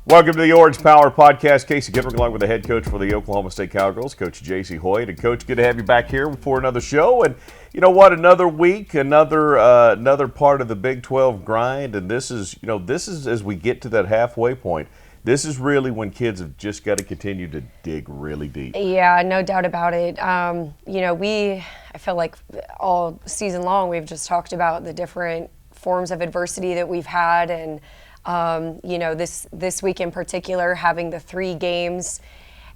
Welcome to the Orange Power Podcast. Casey Gittering along with the head coach for the Oklahoma State Cowgirls, Coach Jacie Hoyt. And Coach, good to have you back here for another show. And you know what? Another week, another part of the Big 12 grind. And this is as we get to that halfway point. This is really when kids have just got to continue to dig really deep. Yeah, no doubt about it. I feel like all season long we've just talked about the different forms of adversity that we've had, and this week in particular, having the 3 games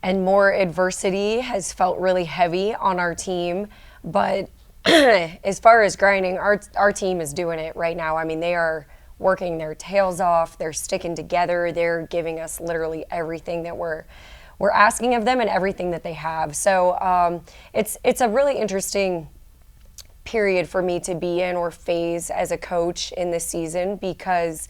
and more adversity has felt really heavy on our team. But as far as grinding, our team is doing it right now. I mean, they are working their tails off. They're sticking together. They're giving us literally everything that we're asking of them and everything that they have. So it's a really interesting period for me to be in, or phase as a coach in this season, because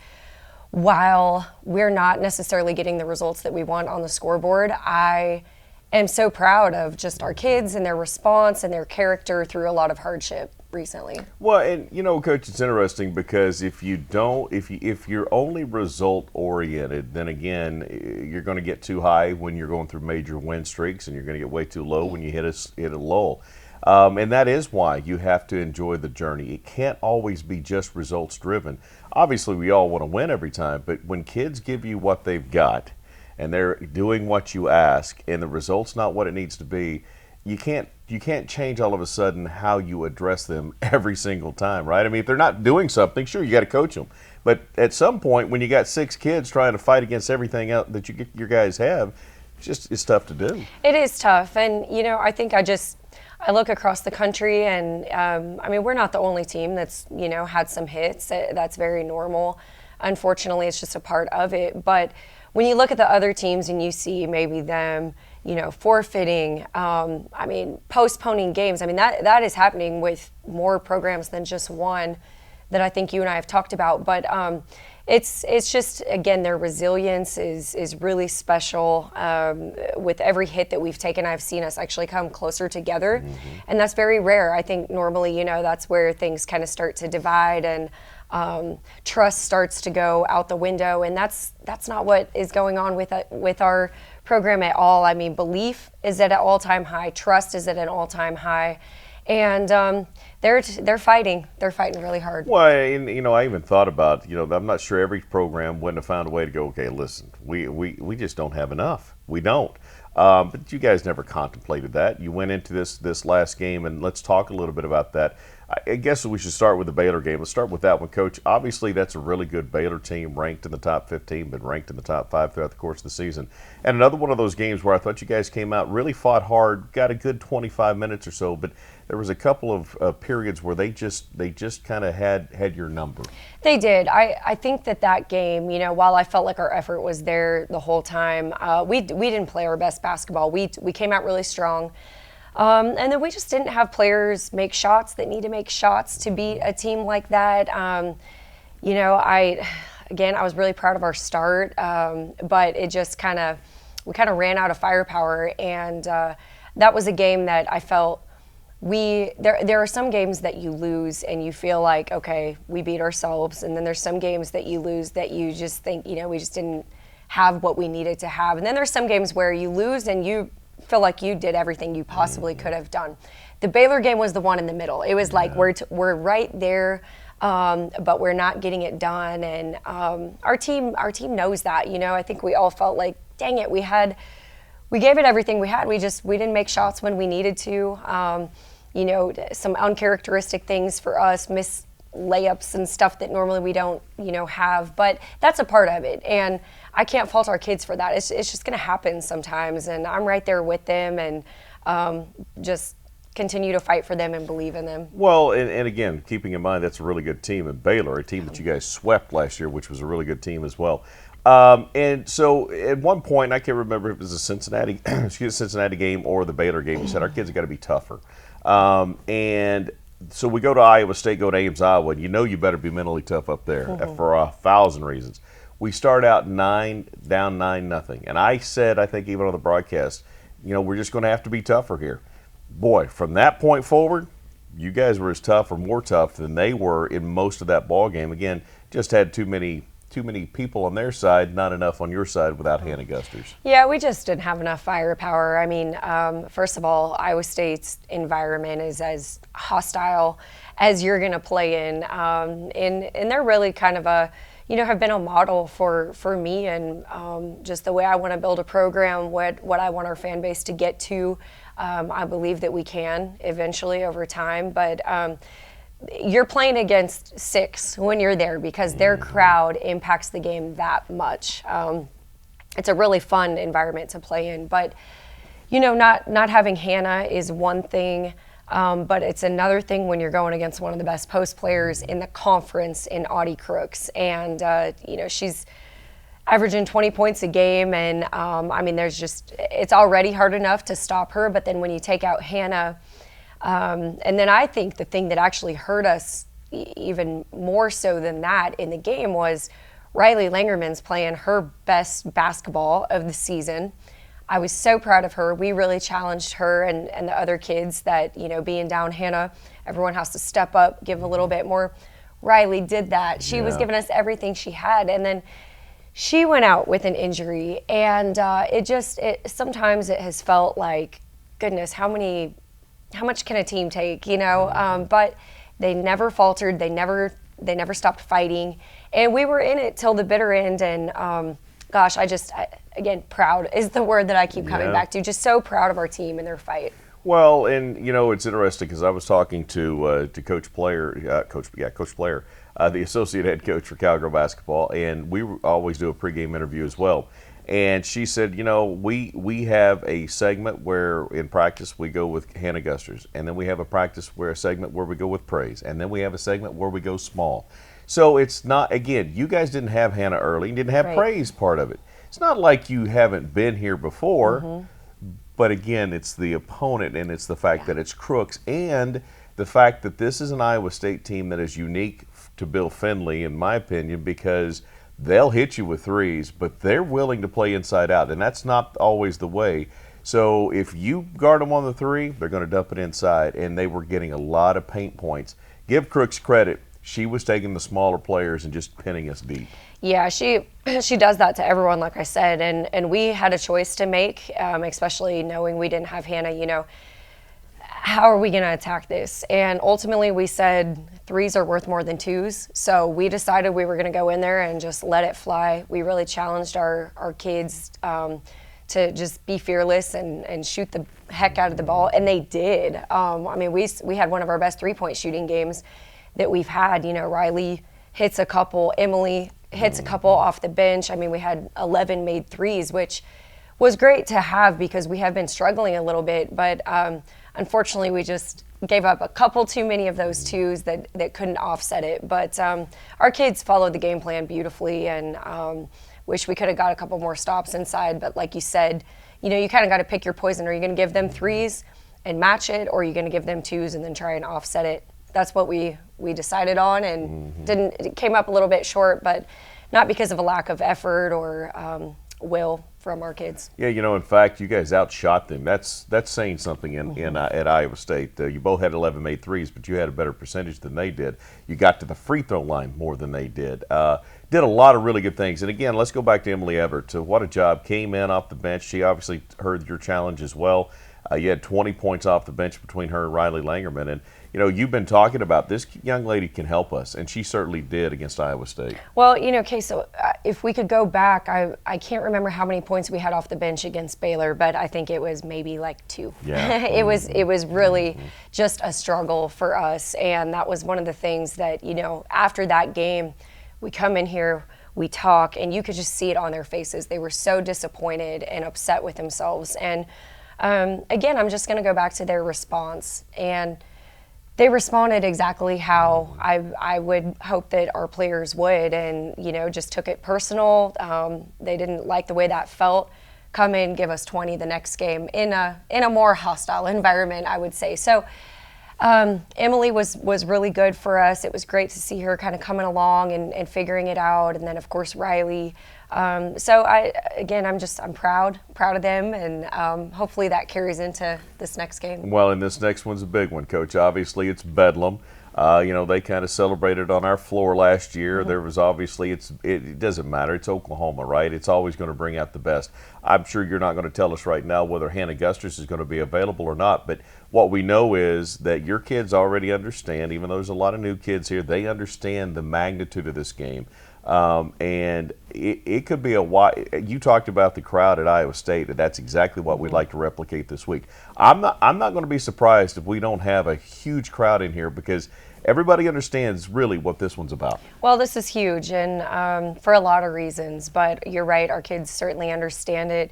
while we're not necessarily getting the results that we want on the scoreboard, I am so proud of just our kids and their response and their character through a lot of hardship recently. Well, and Coach, it's interesting because if you're only result oriented, then again you're going to get too high when you're going through major win streaks, and you're going to get way too low when you hit a lull. And that is why you have to enjoy the journey. It can't always be just results driven. Obviously, we all want to win every time, but when kids give you what they've got and they're doing what you ask and the result's not what it needs to be, you can't change all of a sudden how you address them every single time, right? I mean, if they're not doing something, sure, you got to coach them. But at some point, when you got 6 kids trying to fight against everything else that your guys have, it's tough to do. It is tough. And, I think I look across the country, and we're not the only team that's had some hits. That's very normal. Unfortunately, it's just a part of it. But when you look at the other teams and you see maybe them, forfeiting, postponing games. That is happening with more programs than just one that I think you and I have talked about. But it's just, again, their resilience is really special. With every hit that we've taken, I've seen us actually come closer together. Mm-hmm. And that's very rare. I think normally, that's where things kind of start to divide, and trust starts to go out the window. And that's not what is going on with our program at all. I mean, belief is at an all-time high. Trust is at an all-time high. And they're fighting. They're fighting really hard. Well, and, I even thought about, I'm not sure every program wouldn't have found a way to go, okay, listen, we just don't have enough. We don't. But you guys never contemplated that. You went into this last game, and let's talk a little bit about that. I guess we should start with the Baylor game. Let's start with that one, Coach. Obviously, that's a really good Baylor team, ranked in the top 15, been ranked in the top 5 throughout the course of the season. And another one of those games where I thought you guys came out, really fought hard, got a good 25 minutes or so, but there was a couple of periods where they just kind of had your number. They did. I think that game, while I felt like our effort was there the whole time, we didn't play our best basketball. We came out really strong. And then we just didn't have players make shots that need to make shots to beat a team like that. I was really proud of our start, but it just we kind of ran out of firepower. And that was a game that I felt there are some games that you lose and you feel like, okay, we beat ourselves. And then there's some games that you lose that you just think, we just didn't have what we needed to have. And then there's some games where you lose and you feel like you did everything you possibly could have done. The Baylor game was the one in the middle. It was like we're right there, but we're not getting it done. And our team knows that. I think we all felt like, dang it, we gave it everything we had. We didn't make shots when we needed to. Some uncharacteristic things for us, missed layups and stuff that normally we don't have, but that's a part of it. And I can't fault our kids for that. It's just going to happen sometimes, and I'm right there with them, and just continue to fight for them and believe in them. Well, and again, keeping in mind that's a really good team in Baylor, a team that you guys swept last year, which was a really good team as well. And so at one point, I can't remember if it was a Cincinnati game or the Baylor game, you said our kids have got to be tougher. And so we go to Iowa State, go to Ames, Iowa, and you better be mentally tough up there for 1,000 reasons. We start out down 9-0. And I said, I think even on the broadcast, we're just going to have to be tougher here. Boy, from that point forward, you guys were as tough or more tough than they were in most of that ball game. Again, just had too many too many people on their side, not enough on your side without Hannah Gusters. Yeah, we just didn't have enough firepower. I mean, first of all, Iowa State's environment is as hostile as you're going to play in. And they're really kind of have been a model for me and just the way I want to build a program, what I want our fan base to get to. I believe that we can eventually over time, but you're playing against 6 when you're there because their crowd impacts the game that much. It's a really fun environment to play in, but not having Hannah is one thing, but it's another thing when you're going against one of the best post players in the conference in Audie Crooks, and she's averaging 20 points a game, and it's already hard enough to stop her, but then when you take out Hannah. And then I think the thing that actually hurt us even more so than that in the game was Riley Langerman's playing her best basketball of the season. I was so proud of her. We really challenged her and the other kids that, being down Hannah, everyone has to step up, give a little bit more. Riley did that. She was giving us everything she had. And then she went out with an injury. And sometimes it has felt like, goodness, how much can a team take, but they never faltered. They never stopped fighting. And we were in it till the bitter end. And again, proud is the word that I keep coming back to. Just so proud of our team and their fight. Well, and it's interesting because I was talking to Coach Player, the associate head coach for Cowgirl basketball, and we always do a pregame interview as well. And she said, we have a segment where in practice we go with Hannah Gusters, and then we have a segment where we go with praise, and then we have a segment where we go small. So it's not, again, you guys didn't have Hannah early, you didn't have praise part of it. It's not like you haven't been here before, but again, it's the opponent and it's the fact that it's Crooks and the fact that this is an Iowa State team that is unique to Bill Finley, in my opinion, because they'll hit you with threes, but they're willing to play inside out, and that's not always the way. So if you guard them on the three, they're going to dump it inside, and they were getting a lot of paint points. Give Crooks credit. She was taking the smaller players and just pinning us deep. Yeah, she does that to everyone, like I said, and we had a choice to make, especially knowing we didn't have Hannah, how are we going to attack this? And ultimately we said threes are worth more than twos. So we decided we were going to go in there and just let it fly. We really challenged our kids to just be fearless and shoot the heck out of the ball. And they did. We had one of our best 3-point shooting games that we've had. Riley hits a couple, Emily hits a couple off the bench. We had 11 made threes, which was great to have because we have been struggling a little bit. But unfortunately, we just gave up a couple too many of those twos that couldn't offset it. But our kids followed the game plan beautifully, and wish we could have got a couple more stops inside. But like you said, you kind of got to pick your poison. Are you going to give them threes and match it, or are you going to give them twos and then try and offset it? That's what we decided on, and it came up a little bit short, but not because of a lack of effort or will from our kids. Yeah, in fact, you guys outshot them. That's saying something at Iowa State. You both had 11 made threes, but you had a better percentage than they did. You got to the free throw line more than they did. Did a lot of really good things. And again, let's go back to Emily Everett. What a job. Came in off the bench. She obviously heard your challenge as well. You had 20 points off the bench between her and Riley Langerman. And, you've been talking about this young lady can help us, and she certainly did against Iowa State. Well, so if we could go back, I can't remember how many points we had off the bench against Baylor, but I think it was maybe like 2. Yeah. It was really just a struggle for us, and that was one of the things that, after that game, we come in here, we talk, and you could just see it on their faces. They were so disappointed and upset with themselves. And again, I'm just going to go back to their response. And they responded exactly how I would hope that our players would, and just took it personal. They didn't like the way that felt. Come in, give us 20 the next game in a more hostile environment, I would say. So Emily was really good for us. It was great to see her kind of coming along and figuring it out, and then of course Riley. I'm proud of them, and hopefully that carries into this next game. Well, and this next one's a big one, Coach. Obviously, it's Bedlam. They kind of celebrated on our floor last year. There was obviously, it doesn't matter. It's Oklahoma, right? It's always going to bring out the best. I'm sure you're not going to tell us right now whether Hannah Gusters is going to be available or not, but what we know is that your kids already understand, even though there's a lot of new kids here, they understand the magnitude of this game. And it could be you talked about the crowd at Iowa State, and that's exactly what we'd like to replicate this week. I'm not going to be surprised if we don't have a huge crowd in here, because everybody understands really what this one's about. Well, this is huge, and for a lot of reasons, but you're right, our kids certainly understand it.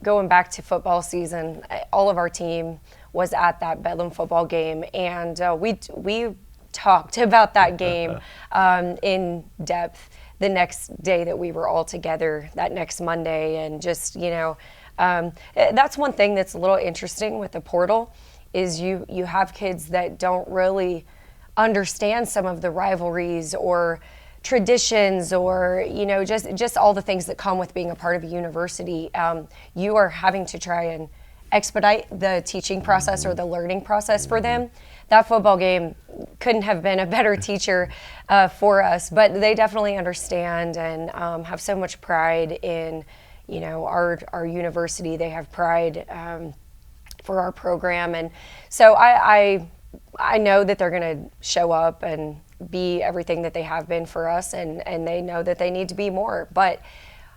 Going back to football season, all of our team was at that Bedlam football game, and we talked about that game in depth the next day that we were all together, that next Monday. And just, that's one thing that's a little interesting with the portal is you have kids that don't really understand some of the rivalries or traditions or, just all the things that come with being a part of a university. You are having to try and expedite the teaching process or the learning process for them. That football game couldn't have been a better teacher for us, but they definitely understand and have so much pride in, our university. They have pride for our program, and so I know that they're going to show up and be everything that they have been for us, and they know that they need to be more, but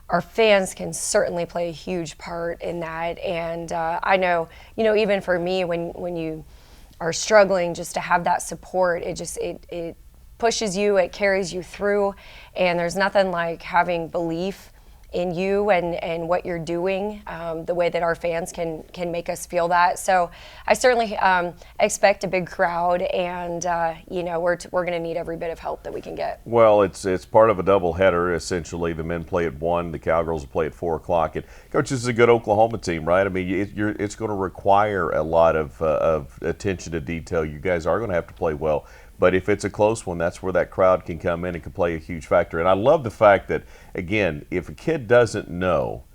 our fans can certainly play a huge part in that. And I know, even for me, when you are struggling, just to have that support, it pushes you, it carries you through, and there's nothing like having belief in you and what you're doing, the way that our fans can make us feel that. So I certainly expect a big crowd, and we're going to need every bit of help that we can get. Well, it's part of a doubleheader essentially. The men play at 1, the Cowgirls will play at 4 o'clock. And Coach, this is a good Oklahoma team, right? I mean, it's going to require a lot of attention to detail. You guys are going to have to play well. But if it's a close one, that's where that crowd can come in and can play a huge factor. And I love the fact that, again, if a kid doesn't know,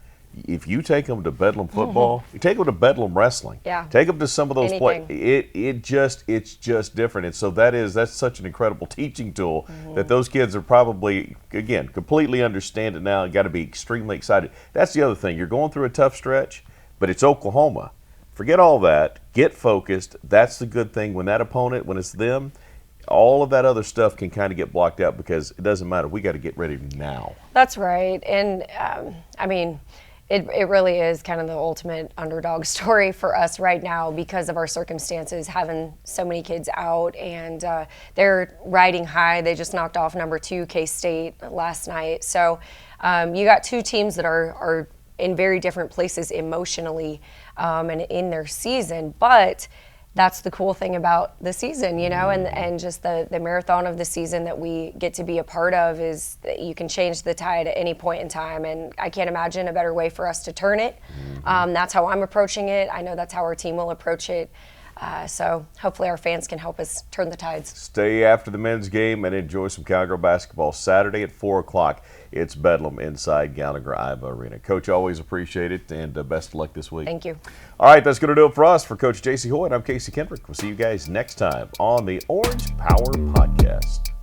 if you take them to Bedlam football, you take them to Bedlam wrestling, take them to some of those plays, it's just different. And so that's such an incredible teaching tool that those kids are probably, again, completely understand it now and got to be extremely excited. That's the other thing. You're going through a tough stretch, but it's Oklahoma. Forget all that. Get focused. That's the good thing. When that opponent, when it's them, all of that other stuff can kind of get blocked out because it doesn't matter. We got to get ready now. That's right. And it really is kind of the ultimate underdog story for us right now because of our circumstances, having so many kids out, and they're riding high. They just knocked off number 2 K-State last night. So you got 2 teams that are in very different places emotionally and in their season, but that's the cool thing about the season, and just the marathon of the season that we get to be a part of is that you can change the tide at any point in time, and I can't imagine a better way for us to turn it. That's how I'm approaching it. I know that's how our team will approach it. So hopefully our fans can help us turn the tides. Stay after the men's game and enjoy some Cowgirl basketball Saturday at 4 o'clock. It's Bedlam inside Gallagher Iba Arena. Coach, always appreciate it, and best of luck this week. Thank you. All right, that's going to do it for us. For Coach Jacie Hoyt, I'm Casey Kendrick. We'll see you guys next time on the Orange Power Podcast.